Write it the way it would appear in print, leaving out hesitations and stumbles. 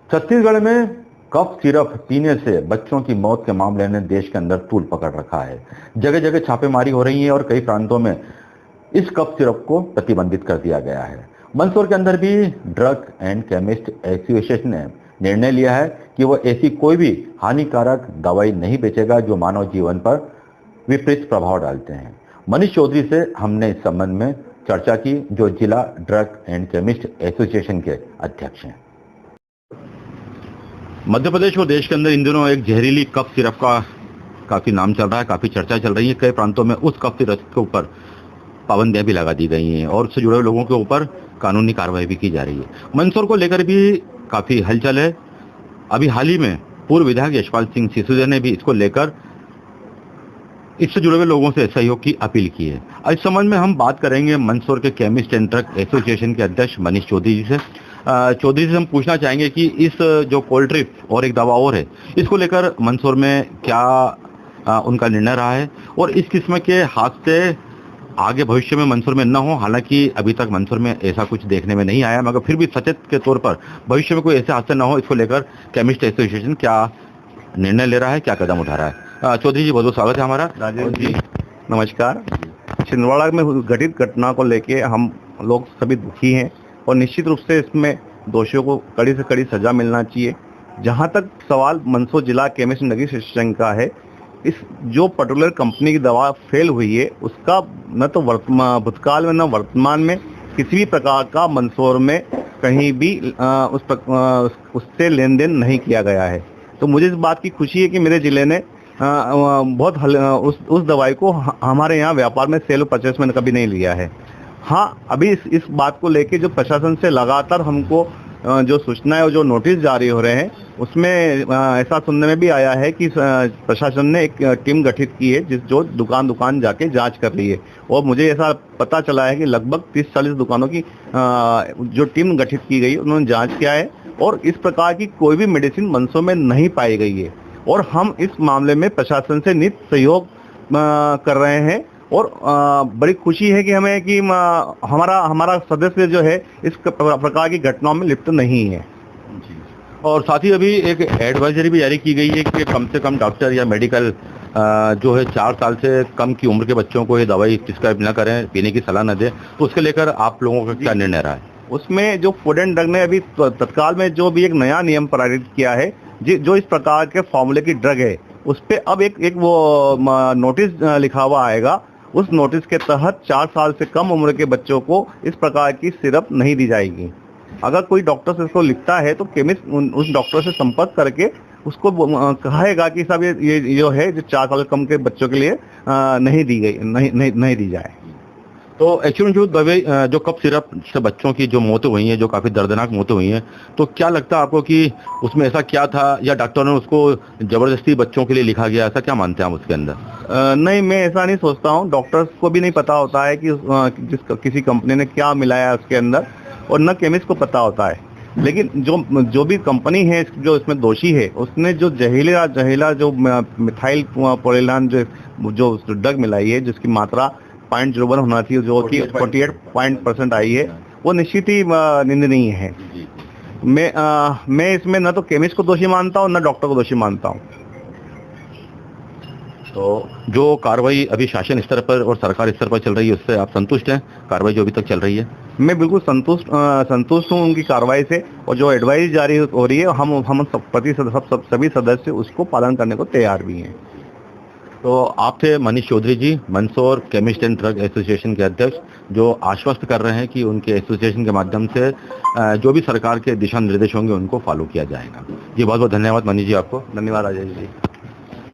छत्तीसगढ़ में cough syrup पीने से बच्चों की मौत के मामले ने देश के अंदर तूल पकड़ रखा है। जगह जगह छापेमारी हो रही है और कई प्रांतों में इस कफ सिरप को प्रतिबंधित कर दिया गया है। मंदसौर के अंदर भी ड्रग एंड केमिस्ट एसोसिएशन ने निर्णय लिया है कि वह ऐसी कोई भी हानिकारक दवाई नहीं बेचेगा जो मानव जीवन पर विपरीत प्रभाव डालते हैं। मनीष चौधरी से हमने इस संबंध में चर्चा की, जो जिला ड्रग एंड केमिस्ट एसोसिएशन के अध्यक्ष हैं। मध्य प्रदेश और देश के अंदर इन दिनों एक जहरीली कफ सिरप का काफी नाम चल रहा है, काफी चर्चा चल रही है। कई प्रांतों में उस कफ सिरप के ऊपर पाबंदियां भी लगा दी गई हैं और उससे जुड़े लोगों के ऊपर कानूनी कार्रवाई भी की जा रही है। मंदसौर को लेकर भी काफी हलचल है। अभी हाल ही में पूर्व विधायक यशपाल सिंह सिसोदिया ने भी इसको लेकर इससे जुड़े हुए लोगों से सहयोग की अपील की है। इस संबंध में हम बात करेंगे मंदसौर के केमिस्ट एंड ड्रग एसोसिएशन के अध्यक्ष मनीष चौधरी जी से। चौधरी से हम पूछना चाहेंगे कि इस जो कोल्ड ट्रिप और एक दवा और है, इसको लेकर मंदसौर में क्या उनका निर्णय रहा है और इस किस्म के हादसे आगे भविष्य में मंदसौर में न हो। हालांकि अभी तक मंदसौर में ऐसा कुछ देखने में नहीं आया, मगर फिर भी सचेत के तौर पर भविष्य में कोई ऐसे हादसे न हो, इसको लेकर केमिस्ट एसोसिएशन क्या निर्णय ले रहा है, क्या कदम उठा रहा है। चौधरी जी, बहुत बहुत स्वागत है हमारा। राजेश जी नमस्कार। छिंदवाड़ा में घटित घटना को लेके हम लोग सभी दुखी हैं और निश्चित रूप से इसमें दोषियों को कड़ी से कड़ी सजा मिलना चाहिए। जहां तक सवाल मंदसौर जिला केमिस्ट एंड ड्रग एसोसिएशन का है, इस जो पर्टिकुलर कंपनी की दवा फेल हुई है उसका न तो भूतकाल में न वर्तमान में किसी भी प्रकार का मंदसौर में कहीं भी उससे लेन देन नहीं किया गया है। तो मुझे इस बात की खुशी है कि मेरे जिले ने उस दवाई को हमारे यहाँ व्यापार में सेल और परचेस में कभी नहीं लिया है। हाँ, अभी इस बात को लेके जो प्रशासन से लगातार हमको जो सूचनाएं और जो नोटिस जारी हो रहे हैं, उसमें ऐसा सुनने में भी आया है कि प्रशासन ने एक टीम गठित की है जो दुकान जाके जांच कर रही है। और मुझे ऐसा पता चला है कि लगभग 30-40 दुकानों की जो टीम गठित की गई, उन्होंने जांच किया है और इस प्रकार की कोई भी मेडिसिन मंदसौर में नहीं पाई गई है। और हम इस मामले में प्रशासन से नित सहयोग कर रहे हैं और बड़ी खुशी है कि हमें कि हमारा सदस्य जो है इस प्रकार की घटनाओं में लिप्त नहीं है। और साथ ही अभी एक एडवाइजरी भी जारी की गई है कि कम से कम डॉक्टर या मेडिकल जो है 4 साल से कम की उम्र के बच्चों को ये दवाई प्रिस्क्राइब न करें, पीने की सलाह न दें। तो उसके लेकर आप लोगों का क्या निर्णय रहा है? उसमें जो फूड एंड ड्रग ने अभी तत्काल में जो भी एक नया नियम पारित किया है, जो इस प्रकार के फॉर्मूले की ड्रग है, उस पे अब एक वो नोटिस लिखा हुआ आएगा। उस नोटिस के तहत 4 साल से कम उम्र के बच्चों को इस प्रकार की सिरप नहीं दी जाएगी। अगर कोई डॉक्टर से इसको लिखता है तो केमिस्ट उस डॉक्टर से संपर्क करके उसको कहेगा कि साहब ये जो है जो 4 साल कम के बच्चों के लिए नहीं दी जाए। तो एक्चुअली जो कफ सिरप से बच्चों की जो मौतें हुई हैं, जो काफी दर्दनाक मौतें हुई हैं, तो क्या लगता है आपको कि उसमें ऐसा क्या था या डॉक्टर ने उसको जबरदस्ती बच्चों के लिए लिखा गया, ऐसा क्या मानते हैं आप उसके अंदर? नहीं, मैं ऐसा नहीं सोचता हूँ। डॉक्टर्स को भी नहीं पता होता है कि किसी कंपनी ने क्या मिलाया उसके अंदर, और न केमिस्ट को पता होता है। लेकिन जो भी कंपनी है जो इसमें दोषी है, उसने जो जहरीला जो मिथाइल पोलिलान जो ड्रग मिलाई है, जिसकी मात्रा 0.01 होना चाहिए, जो कि 48% आई है, वो निश्चित ही निंदनीय है। मैं इसमें न तो केमिस्ट को दोषी मानता हूँ न डॉक्टर को दोषी मानता हूँ। तो जो कार्रवाई अभी शासन स्तर पर और सरकार स्तर पर चल रही है, उससे आप संतुष्ट हैं? कार्रवाई जो अभी तक चल रही है, मैं बिल्कुल संतुष्ट हूँ उनकी कार्रवाई से। और जो एडवाइस जारी हो रही है, हम सभी सदस्य उसको पालन करने को तैयार भी हैं। तो आप थे Manish Chaudhary ji, Mandsaur chemist and drug association के अध्यक्ष, जो आश्वस्त कर रहे हैं कि उनके एसोसिएशन के माध्यम से जो भी सरकार के दिशा निर्देश होंगे उनको फॉलो किया जाएगा। जी बहुत बहुत धन्यवाद मनीष जी, आपको। धन्यवाद राजेश जी।